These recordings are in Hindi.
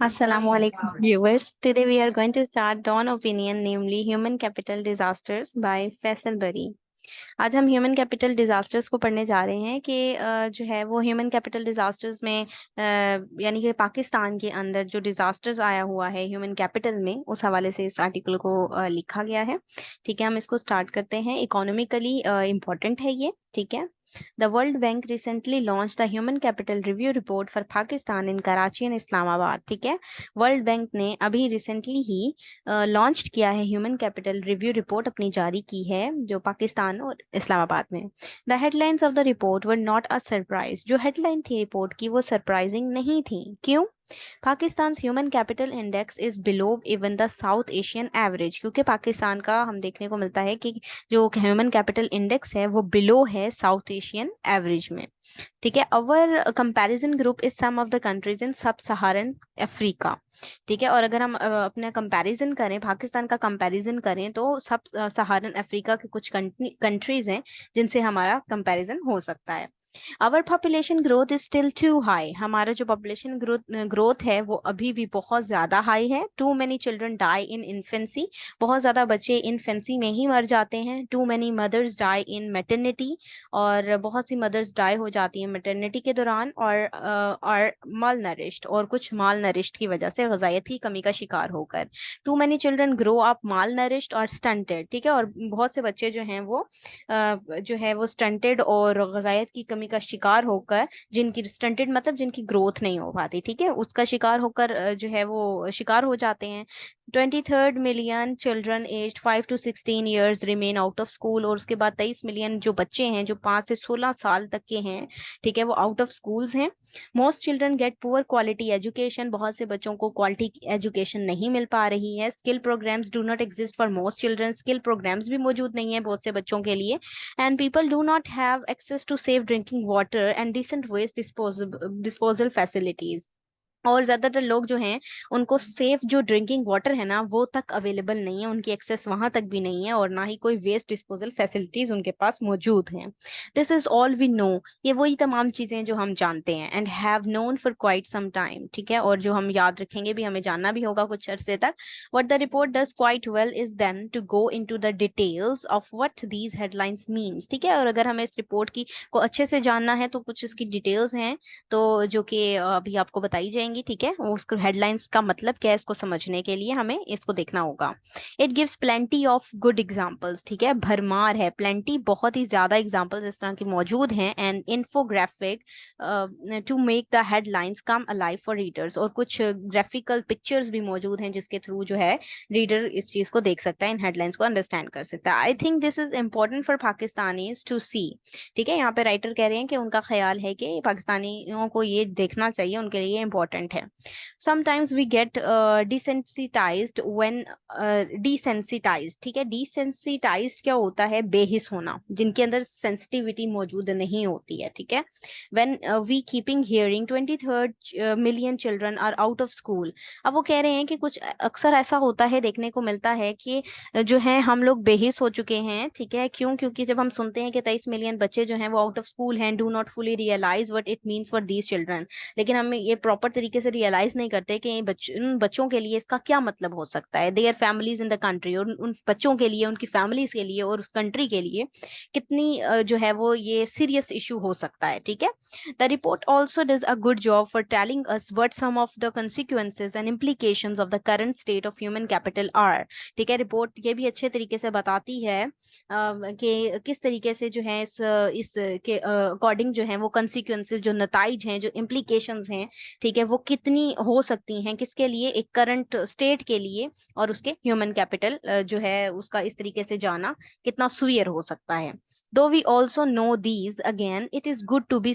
Assalamualaikum viewers. Today we are going to start Dawn Opinion, namely Human Capital Disasters by Faisal Bari. आज हम ह्यूमन कैपिटल डिजास्टर्स को पढ़ने जा रहे हैं कि जो है वो ह्यूमन कैपिटल डिजास्टर्स में यानी कि पाकिस्तान के अंदर जो डिजास्टर्स आया हुआ है ह्यूमन कैपिटल में, उस हवाले से इस आर्टिकल को लिखा गया है। ठीक है, हम इसको स्टार्ट करते हैं। इकोनॉमिकली इम्पोर्टेंट है ये। ठीक है। The World Bank recently launched the Human Capital Review Report for Pakistan in Karachi and Islamabad. ठीक है, वर्ल्ड बैंक ने अभी रिसेंटली ही लॉन्च किया है, ह्यूमन कैपिटल रिव्यू रिपोर्ट अपनी जारी की है जो पाकिस्तान और इस्लामाबाद में। The headlines of the report were not a surprise. जो हेडलाइन थी रिपोर्ट की वो सरप्राइजिंग नहीं थी। क्यों? Pakistan human capital index is below even the south Asian average. क्योंकि पाकिस्तान का हम देखने को मिलता है कि जो ह्यूमन कैपिटल इंडेक्स है वो बिलो है साउथ एशियन एवरेज में। ठीक है। Our comparison group is some of the countries in sub Saharan Africa. ठीक है, और अगर हम अपना कंपैरिजन करें, पाकिस्तान का कंपैरिजन करें, तो सब सहारन अफ्रीका के कुछ कंट्रीज हैं जिनसे हमारा कंपैरिजन हो सकता है। Our population growth is still too high. हमारा जो पॉपुलेशन ग्रोथ है वो अभी भी बहुत ज्यादा हाई है। Too many children die in infancy. बहुत ज्यादा बच्चे इन्फेंसी में ही मर जाते हैं। Too many mothers die in maternity. और बहुत सी मदर्स डाई हो जाती हैं मैटरनिटी के दौरान, और माल नरिश्ड, और कुछ माल नरिश्ड की वजह से, ग़िज़ायत की कमी का शिकार होकर। Too many children grow up malnourished और स्टंटेड। ठीक है, और बहुत से बच्चे जो हैं वो जो है वो स्टंटेड और ग़िज़ायत की कमी का शिकार होकर, जिनकी स्टंटेड मतलब जिनकी ग्रोथ नहीं हो पाती, ठीक है, उसका शिकार होकर जो है वो शिकार हो जाते हैं। 23 million children age 5 to 16 years remain out of school. और उसके बाद 23 मिलियन जो बच्चे हैं जो 5 से 16 साल तक के हैं, ठीक है, वो आउट ऑफ स्कूल्स हैं। Most children gate poor quality education. बहुत से बच्चों को क्वालिटी एजुकेशन नहीं मिल पा रही है। Skill programmes do not exist for most children. Skill programmes भी मौजूद नहीं है बहुत से बच्चों के लिए। And people do not have access to safe drinking water and decent waste disposal facilities. और ज्यादातर लोग जो हैं उनको सेफ जो ड्रिंकिंग वाटर है ना वो तक अवेलेबल नहीं है, उनकी एक्सेस वहां तक भी नहीं है, और ना ही कोई वेस्ट डिस्पोजल फैसिलिटीज उनके पास मौजूद हैं। This is all we know. ये वही तमाम चीजें जो हम जानते हैं, and have known for quite some time. ठीक है, और जो हम याद रखेंगे भी, हमें जानना भी होगा कुछ अरसे तक। What the report does quite well is then to go into the details of what these headlines means. ठीक है, और अगर हमें इस रिपोर्ट की को अच्छे से जानना है तो कुछ इसकी डिटेल्स हैं, तो जो कि अभी आपको बताई जाएंगी। ठीक है, वो उसको हेडलाइंस का मतलब क्या है इसको समझने के लिए हमें इसको देखना होगा। It gives plenty of good examples. ठीक है, भरमार है, प्लेंटी बहुत ही ज्यादा एग्जांपल्स इस तरह के मौजूद हैं। And infographic to make the headlines come alive for readers. और कुछ ग्राफिकल पिक्चर्स भी मौजूद हैं जिसके थ्रू जो है रीडर इस चीज को देख सकता है, इन हेडलाइंस को अंडरस्टैंड कर सकता है। I think this is important for Pakistanis to see. ठीक है, यहाँ पे राइटर कह रहे हैं कि उनका ख्याल है कि पाकिस्तानियों को ये देखना चाहिए, उनके लिए इम्पोर्टेंट है। Sometimes we get desensitized when desensitized. ठीक है, डिसेंसिटाइज्ड क्या होता है? बेहिस होना, जिनके अंदर सेंसिटिविटी मौजूद नहीं होती है। ठीक है, when we keeping hearing 23 million children are out of school. अब वो कह रहे हैं कि कुछ अक्सर ऐसा होता है, देखने को मिलता है कि जो है हम लोग बेहिस हो चुके हैं। ठीक है, क्यों? क्योंकि जब हम सुनते हैं कि 23 मिलियन बच्चे जो हैं वो आउट ऑफ स्कूल हैं, do not fully realise what it means for these children. लेकिन हम ये प्रॉपर तरीके से रियलाइज नहीं करते कि उन बच्चों के लिए इसका क्या मतलब हो सकता है। Their families in the country, और उन बच्चों के लिए, उनकी फैमिलीज के लिए और उस कंट्री के लिए कितनी जो है वो ये सीरियस इशू हो सकता है। ठीक है, the report also does a good job for telling us what some of the consequences and implications of the current state of human capital are. ठीक है, रिपोर्ट ये भी अच्छे तरीके से बताती है कि किस तरीके से जो है इस के अकॉर्डिंग जो है वो कंसिक्वेंसेस, जो नताइज हैं, जो इम्प्लीकेशंस हैं, ठीक है, वो कितनी हो सकती हैं, किसके लिए? एक करंट स्टेट के लिए, और उसके ह्यूमन कैपिटल जो है उसका इस तरीके से जाना कितना सुवियर हो सकता है। Though we also know these, again it is good to be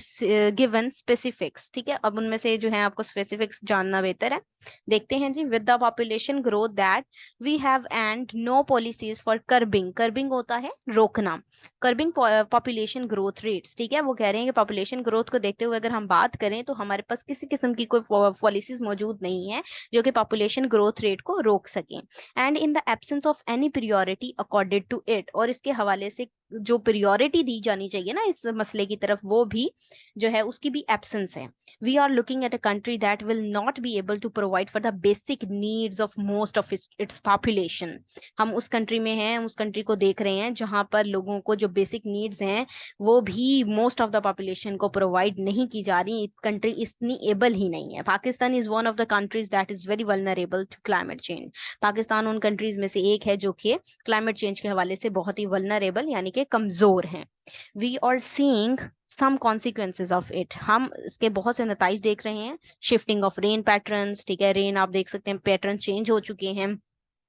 given specifics. ठीक है, अब उनमें से जो है आपको स्पेसिफिक्स जानना बेहतर है। देखते हैं जी। With the population growth that we have and no policies for curbing. Curbing होता है रोकना, कर्बिंग पॉपुलेशन ग्रोथ रेट्स। ठीक है, वो कह रहे हैं कि पॉपुलेशन ग्रोथ को देखते हुए अगर हम बात करें तो हमारे पास किसी किस्म की कोई पॉलिसीज मौजूद नहीं है जो कि पॉपुलेशन ग्रोथ रेट को रोक सकें। And in the absence of any priority accorded to it, और इसके हवाले से जो प्रायोरिटी दी जानी चाहिए ना इस मसले की तरफ, वो भी जो है उसकी भी एब्सेंस है। We are looking at a country that will not be able to provide for the basic needs of most of its population. हम उस कंट्री में हैं, हम उस कंट्री को देख रहे हैं जहां पर लोगों को जो बेसिक नीड्स हैं वो भी मोस्ट ऑफ द पॉपुलेशन को प्रोवाइड नहीं की जा रही। कंट्री इतनी एबल ही नहीं है। Pakistan is one of the countries that is very vulnerable to climate change. Pakistan उन कंट्रीज में से एक है जो कि क्लाइमेट चेंज के हवाले से बहुत ही वल्नरेबल यानी कि कमजोर हैं। We are seeing some consequences of it. हम इसके बहुत से नताइज देख रहे हैं। शिफ्टिंग ऑफ रेन पैटर्न्स, ठीक है, रेन आप देख सकते हैं पैटर्न चेंज हो चुके हैं।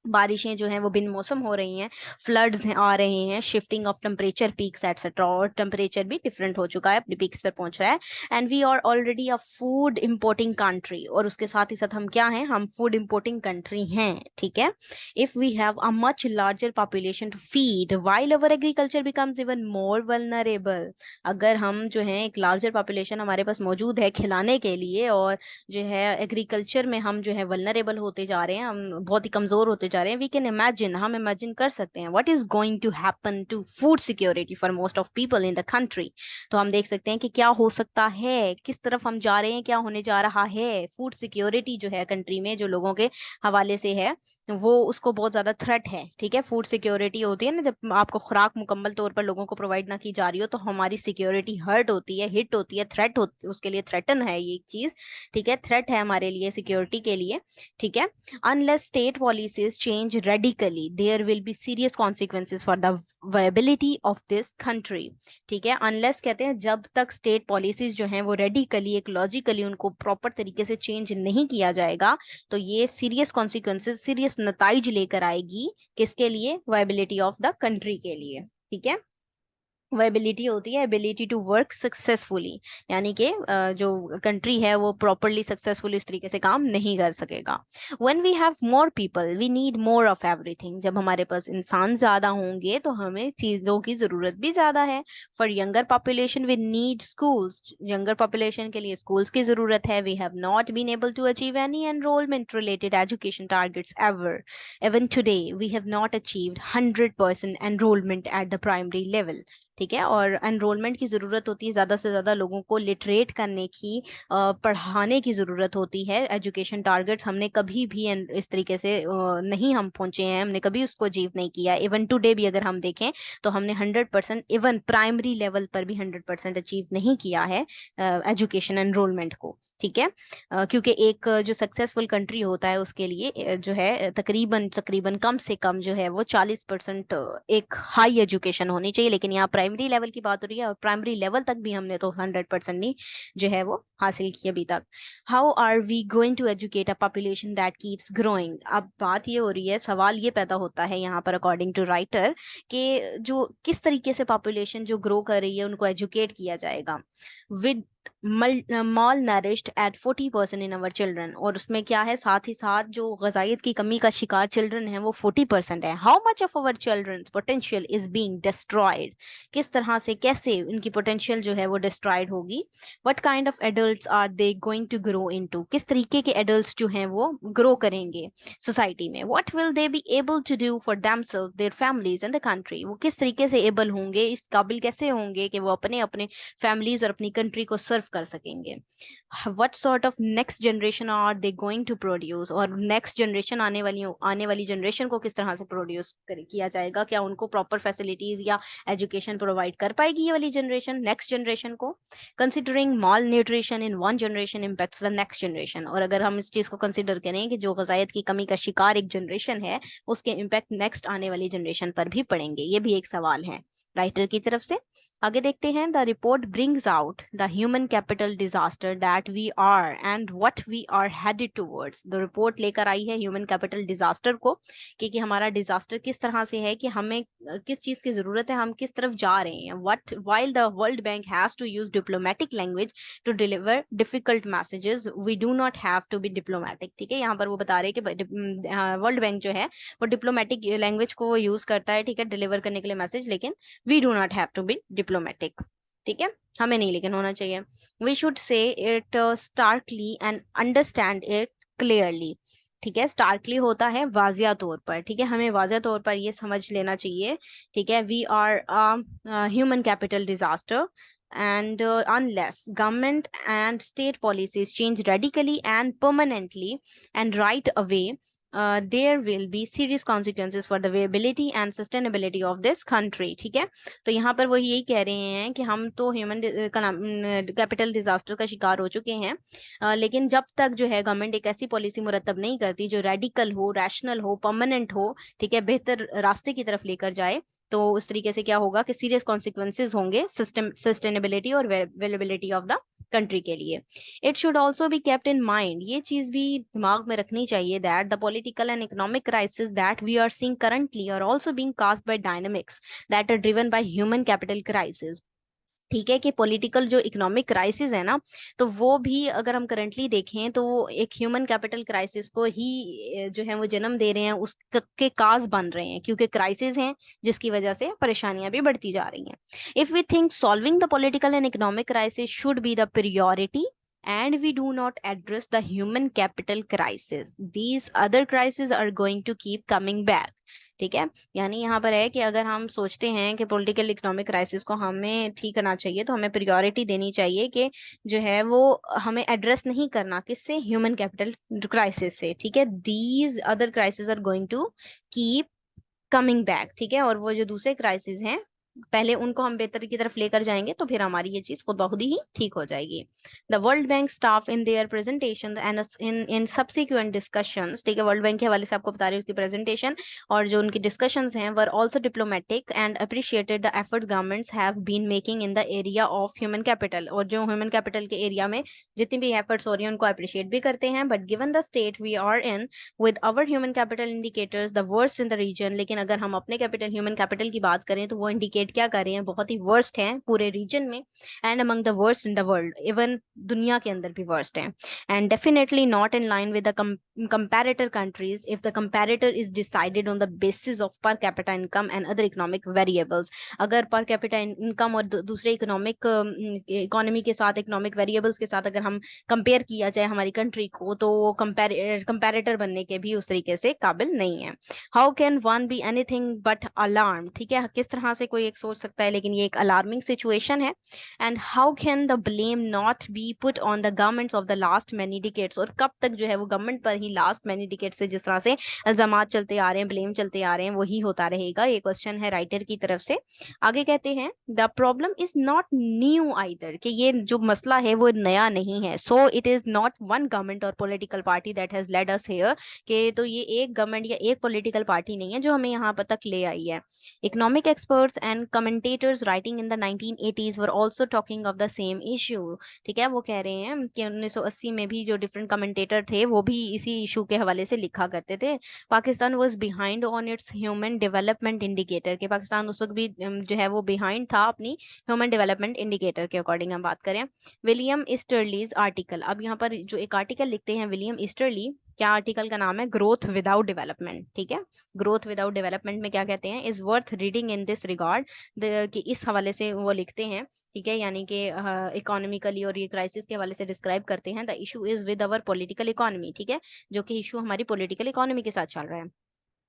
बारिशें जो हैं वो बिन मौसम हो रही हैं। फ्लड्स हैं आ रहे हैं। Shifting of temperature peaks etcetera, और टेम्परेचर भी डिफरेंट हो चुका है, अपने पीक्स पर पहुंच रहा है। And we are already a food importing country, और उसके साथ ही साथ हम क्या हैं, हम फूड इंपोर्टिंग कंट्री हैं, ठीक है। If we have a much larger population to feed while our agriculture becomes even more vulnerable. अगर हम जो है एक लार्जर पॉपुलेशन हमारे पास मौजूद है खिलाने के लिए, और जो है एग्रीकल्चर में हम जो है वल्नरेबल होते जा रहे हैं, हम बहुत ही कमजोर होते जा रहे हैं, वी कैन इमेजिन, हम इमेजिन कर सकते हैं what is going to happen to food security for most of people in the country. तो हम देख सकते हैं कि क्या हो सकता है, किस तरफ हम जा रहे हैं, क्या होने जा रहा है। फूड सिक्योरिटी जो है कंट्री में जो लोगों के हवाले से है, वो उसको बहुत ज्यादा थ्रेट है, ठीक है। फूड सिक्योरिटी होती है ना, जब आपको खुराक मुकम्मल तौर पर लोगों को प्रोवाइड ना की जा रही हो, तो हमारी सिक्योरिटी हर्ट होती है, हिट होती है, थ्रेट होती, उसके लिए थ्रेटन है ये चीज, ठीक है, थ्रेट है हमारे लिए, सिक्योरिटी के लिए, ठीक है। Unless state policies change radically there will be serious consequences for the viability of this country, ठीक है। अनलेस कहते हैं जब तक स्टेट पॉलिसीज जो हैं वो रेडिकली, एक लॉजिकली उनको प्रॉपर तरीके से चेंज नहीं किया जाएगा, तो ये सीरियस कॉन्सिक्वेंसेज, सीरियस नताइज लेकर आएगी। किसके लिए? वायबिलिटी ऑफ द कंट्री के लिए, ठीक है। वायबिलिटी होती है एबिलिटी टू वर्क सक्सेसफुली, यानी कि जो कंट्री है वो प्रॉपरली सक्सेसफुली इस तरीके से काम नहीं कर सकेगा। When we have more people we need more of everything. जब हमारे पास इंसान ज्यादा होंगे तो हमें चीजों की जरूरत भी ज्यादा है। For younger population we need schools. Younger population के लिए स्कूल्स की जरूरत है। We have not been able to achieve any enrolment related education targets ever. Even today we have not achieved 100% enrolment at the primary level, ठीक है। और एनरोलमेंट की ज़रूरत होती है, ज़्यादा से ज़्यादा लोगों को लिटरेट करने की, पढ़ाने की ज़रूरत होती है। एजुकेशन टारगेट्स हमने कभी भी इस तरीके से नहीं हम पहुंचे हैं, हमने कभी उसको अचीव नहीं किया। इवन टुडे भी अगर हम देखें तो हमने 100%, इवन प्राइमरी लेवल पर भी 100% अचीव नहीं किया है एजुकेशन एनरोलमेंट को, ठीक है। क्योंकि एक जो सक्सेसफुल कंट्री होता है उसके लिए जो है तकरीबन तकरीबन कम से कम जो है वो 40% एक हाई एजुकेशन होनी चाहिए। लेकिन यहाँ प्राइमरी लेवल की बात हो रही है, और प्राइमरी लेवल तक भी हमने तो 100% नहीं जो है वो हासिल की अभी तक। How are we going to educate a population that keeps growing. अब बात ये हो रही है, सवाल ये पैदा होता है यहाँ पर अकॉर्डिंग टू राइटर, कि जो किस तरीके से पॉपुलेशन जो ग्रो कर रही है उनको एजुकेट किया जाएगा। With malnourished at 40% in our children, और उसमें क्या है, साथ ही साथ जो गजाइत की कमी का शिकार चिल्ड्रन है वो 40% है। How much of our children potential is being destroyed. किस तरह से, कैसे इनकी पोटेंशियल जो है वो डिस्ट्रॉयड होगी। What kind of adults are they going to grow into. किस तरीके के एडल्ट्स जो हैं वो ग्रो करेंगे सोसाइटी में। What will they be able to do for themselves, their families and the country. वो किस तरीके से एबल होंगे, इस काबिल कैसे होंगे कि वो अपने अपने फैमिलीज और अपनी कंट्री को सर्व कर सकेंगे। What sort of next generation are they going to produce, और नेक्स्ट जनरेशन आने वाली जनरेशन को किस तरह से प्रोड्यूस किया जाएगा। क्या उनको प्रॉपर फैसिलिटीज या एजुकेशन प्रोवाइड कर पाएगी ये वाली जनरेशन नेक्स्ट जनरेशन को। Considering mall nutrition in one generation impacts the next generation, और अगर हम इस चीज को कंसिडर करें कि जो ग़िज़ायत की कमी का शिकार एक जनरेशन है, उसके इम्पैक्ट नेक्स्ट आने वाली जनरेशन पर भी पड़ेंगे। ये भी एक सवाल है राइटर की तरफ से। आगे देखते हैं। The report brings out the human capital disaster that we are and what we are headed towards. The report लेकर आई है ह्यूमन कैपिटल डिजास्टर को, कि हमारा डिजास्टर किस तरह से है, कि हमें किस चीज की जरूरत है, हम किस तरफ जा रहे हैं। What while the World Bank has to use diplomatic language to deliver difficult messages, we do not have to be diplomatic, ठीक है। यहाँ पर वो बता रहे हैं कि वर्ल्ड बैंक जो है वो डिप्लोमेटिक लैंग्वेज को वो यूज करता है, ठीक है, डिलीवर करने के लिए मैसेज, लेकिन we do not have to be diplomatic, ठीक है, हमें नहीं लेकिन होना चाहिए। We should say it starkly and understand it clearly, ठीक है, स्टार्कली होता है वाजिया तौर पर, ठीक है, हमें वाजिया तौर पर ये समझ लेना चाहिए, ठीक है, we are human capital disaster and unless government and state policies change radically and permanently and right away, there will be serious consequences for the viability and sustainability of this country, ठीक है। तो यहाँ पर वो यही कह रहे हैं कि हम तो ह्यूमन कैपिटल डिजास्टर का शिकार हो चुके हैं, लेकिन जब तक जो है गवर्नमेंट एक ऐसी पॉलिसी मुरतब नहीं करती जो रेडिकल हो, रैशनल हो, परमानेंट हो, ठीक है, बेहतर रास्ते की तरफ लेकर जाए, तो उस तरीके से क्या होगा कि सीरियस कॉन्सिक्वेंसेज होंगे सिस्टम सस्टेनेबिलिटी और अवेलेबिलिटी ऑफ द कंट्री के लिए। It should also be kept in mind, ये चीज भी दिमाग में रखनी चाहिए, that the political and economic crisis that we are seeing currently are also being caused by dynamics that are driven by human capital crisis. ठीक है, कि पॉलिटिकल जो इकोनॉमिक क्राइसिस है ना, तो वो भी अगर हम करंटली देखें तो वो एक ह्यूमन कैपिटल क्राइसिस को ही जो है वो जन्म दे रहे हैं, उसके काज बन रहे हैं, क्योंकि क्राइसिस हैं जिसकी वजह से परेशानियां भी बढ़ती जा रही हैं। If we think solving the political and economic crisis should be the priority and we do not address the human capital crisis, these other crises are going to keep coming back। ठीक है, यानी यहाँ पर है कि अगर हम सोचते हैं कि पॉलिटिकल इकोनॉमिक क्राइसिस को हमें ठीक करना चाहिए, तो हमें प्रायोरिटी देनी चाहिए कि जो है वो हमें एड्रेस नहीं करना किससे, ह्यूमन कैपिटल क्राइसिस से, ठीक है। These other crisis are going to keep coming back, ठीक है, और वो जो दूसरे क्राइसिस हैं पहले उनको हम बेहतर की तरफ लेकर जाएंगे तो फिर हमारी ये चीज खुद ब खुद ही ठीक हो जाएगी। The World bank staff in their presentation and in subsequent discussions, ठीक है, वर्ल्ड बैंक के हवाले से आपको बता रही हूँ उसकी प्रेजेंटेशन और जो उनकी डिस्कशंस हैं, were also diplomatic and appreciated the efforts governments have been making in the area of human capital, और जो ह्यूमन कैपिटल के एरिया में जितनी भी एफर्ट्स हो रही हैं उनको अप्रिशिएट भी करते हैं। But given the state we are in with our human capital indicators the worst in the region, लेकिन अगर हम अपने कैपिटल ह्यूमन कैपिटल की बात करें तो वो इंडिकेट क्या कर रहे हैं, बहुत ही वर्स्ट हैं पूरे रीजन में, and among the worst in the world, even दुनिया के अंदर भी वर्स्ट हैं, and definitely not in line with the comparator countries if the comparator is decided on the basis of per capita income and other economic variables। अगर पर कैपिटा इनकम और दूसरे इकोनॉमिक इकोनॉमी के साथ, इकोनॉमिक वेरिएबल्स के साथ अगर हम कंपेयर किया जाए हमारी कंट्री को, तो वो कंपैरेटर बनने के भी उस तरीके से काबिल नहीं है। How can one be anything but alarm, ठीक है, किस तरह से कोई एक सोच सकता है, लेकिन ये एक अलार्मिंग सिचुएशन है। And how can the blame not be put on the governments of the last many decades, और कब तक जो है वो गवर्नमेंट पर ही लास्ट मैनी डिकेड से जिस तरह से इल्जामात चलते आ रहे हैं, ब्लेम चलते आ रहे हैं, वही होता रहेगा। ये क्वेश्चन है राइटर की तरफ से। आगे कहते हैं the problem is not new either, कि ये जो मसला है वो नया नहीं है। So it is not one government or political party that has led us here, कि तो ये एक गवर्नमेंट या एक पॉलिटिकल पार्टी नहीं है जो हमें यहाँ पर तक ले आई है। Economic experts and commentators writing in the 1980s were also talking of the same issue, ठीक है, वो कह रहे हैं कि 1980 में भी जो डिफरेंट कमेंटेटर थे वो भी इसी इशू के हवाले से लिखा करते थे। Pakistan was behind on it's human development indicator, के पाकिस्तान उस वक्त भी जो है वो बिहाइंड था अपनी ह्यूमन डेवलपमेंट इंडिकेटर के अकॉर्डिंग हम बात करें। विलियम ईस्टरलीज आर्टिकल, अब यहाँ पर जो एक आर्टिकल लिखते हैं विलियम ईस्टरली, क्या आर्टिकल का नाम है, ग्रोथ विदाउट डेवलपमेंट, ठीक है, ग्रोथ विदाउट डेवलपमेंट में क्या कहते हैं, is worth reading in this regard, कि इस हवाले से वो लिखते हैं, ठीक है, यानी कि इकोनॉमिकली और ये क्राइसिस के हवाले से डिस्क्राइब करते हैं। The issue is with our political economy, ठीक है, जो कि इशू हमारी पॉलिटिकल इकोनॉमी के साथ चल रहा है।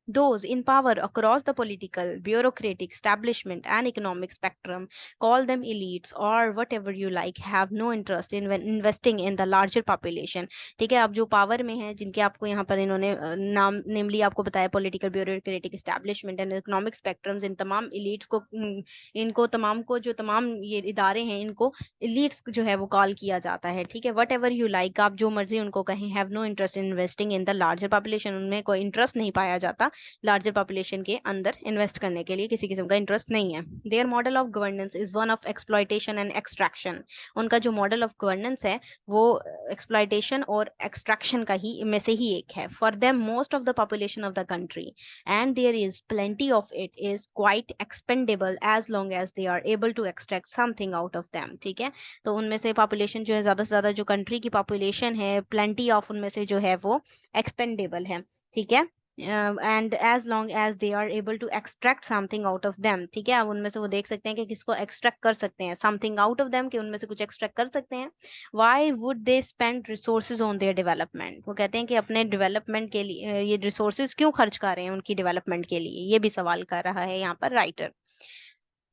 Those in power across the political, bureaucratic, establishment, and economic spectrum, call them elites or whatever you like, have no interest in investing in the larger population। ठीक है, अब जो पावर में है, जिनके आपको यहाँ पर इन्होंने नाम नेमली आपको बताया, political, bureaucratic, establishment and economic spectrums, इन तमाम इलीट्स को इनको तमाम को जो तमाम ये इदारे हैं इनको इलीट्स जो है वो कॉल किया जाता है। ठीक है, वट एवर यू लाइक, आप जो मर्जी उनको कहें, have no interest in investing in the larger population, उनमें कोई इंटरेस्ट नहीं पाया जाता लार्जर पॉपुलेशन के अंदर इन्वेस्ट करने के लिए, किसी किस्म का इंटरेस्ट नहीं है। Their model of governance is one of exploitation and extraction, उनका जो मॉडल ऑफ गवर्नेंस है वो एक्सप्लॉयटेशन और एक्सट्रैक्शन का ही में से ही एक है। For them most of the population of the country and there is plenty of it is quite expendable as long as they are able to extract something out of them. ठीक है, तो उनमें से पॉपुलेशन जो है ज्यादा से ज्यादा जो कंट्री की पॉपुलेशन है, प्लेंटी ऑफ उनमें से जो है वो एक्सपेंडेबल है। ठीक है, and as long as they are able to extract something out of them, ठीक है, अब उनमें से वो देख सकते हैं कि किसको एक्सट्रैक्ट कर सकते हैं, समथिंग आउट ऑफ देम, कि उनमें से कुछ एक्सट्रैक्ट कर सकते हैं। Why would they spend resources on their development, वो कहते हैं कि अपने डेवलपमेंट के लिए ये रिसोर्सेज क्यों खर्च कर रहे हैं उनकी डेवलपमेंट के लिए, ये भी सवाल कर रहा है यहाँ पर writer.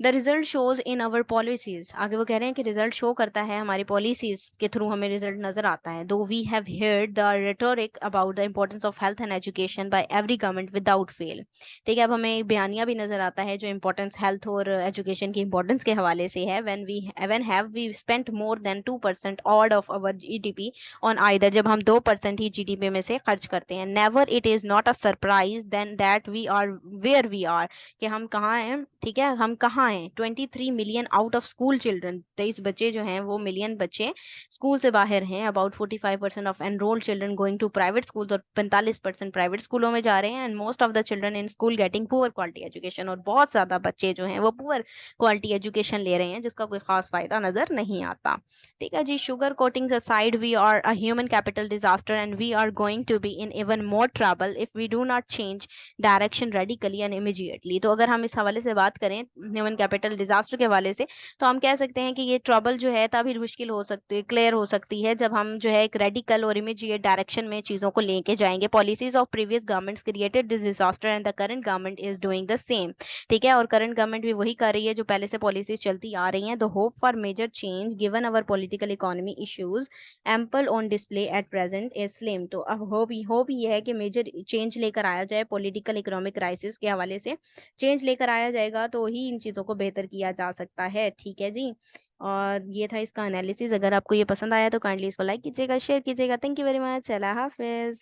The result shows in our policies, आगे वो कह रहे हैं कि रिजल्ट शो करता है हमारी पॉलिसीज के थ्रू, हमें रिजल्ट नजर आता है। Though we have heard the rhetoric about the importance of health and education by every government without fail, ठीक है, अब हमें एक बयानिया भी नजर आता है जो इंपॉर्टेंस हेल्थ और एजुकेशन की इंपॉर्टेंस के हवाले से है। When have we spent more than 2% odd of our GDP on either, जब हम 2% ही जीडीपी में से खर्च करते हैं। Never it is not a surprise then that we are where we are, कि हम कहाँ हैं, ठीक है, हम कहाँ हैं। 23 million out of school children, 23 बच्चे जो हैं वो मिलियन बच्चे स्कूल से बाहर हैं। About 45% of enrolled children going to private school, और 45% प्राइवेट स्कूलों में जा रहे हैं। And most of the children in school getting poor quality education, और बहुत ज्यादा बच्चे जो हैं वो पुअर क्वालिटी एजुकेशन ले रहे हैं जिसका कोई खास फायदा नजर नहीं आता। ठीक है जी, sugar coatings aside, we are a human capital disaster and we are going to be in even more trouble if we do not change direction radically and immediately. तो अगर हम इस हवाले से बात करें ह्यूमन कैपिटल डिजास्टर के हवाले से, तो हम कह सकते हैं कि ये ट्रबल जो है तभी मुश्किल हो सकती है, क्लियर हो सकती है, जब हम जो है एक रेडिकल और इमीडिएट डायरेक्शन में चीजों को लेके जाएंगे। Policies of previous governments created this disaster and the current government is doing the same, ठीक है, और करंट गवर्नमेंट भी वही कर रही है जो पहले से पॉलिसीज चलती आ रही हैं। The hope for major change given our political economy issues ample on display at present is slim. तो अब होप ये है कि मेजर चेंज लेकर आया जाए, पॉलिटिकल इकोनॉमिक क्राइसिस के हवाले से चेंज लेकर आया जाएगा तो ही इन चीज़ों को बेहतर किया जा सकता है। ठीक है जी, और ये था इसका एनालिसिस। अगर आपको ये पसंद आया तो काइंडली इसको लाइक कीजिएगा, शेयर कीजिएगा। Thank you very much, Allah Hafiz.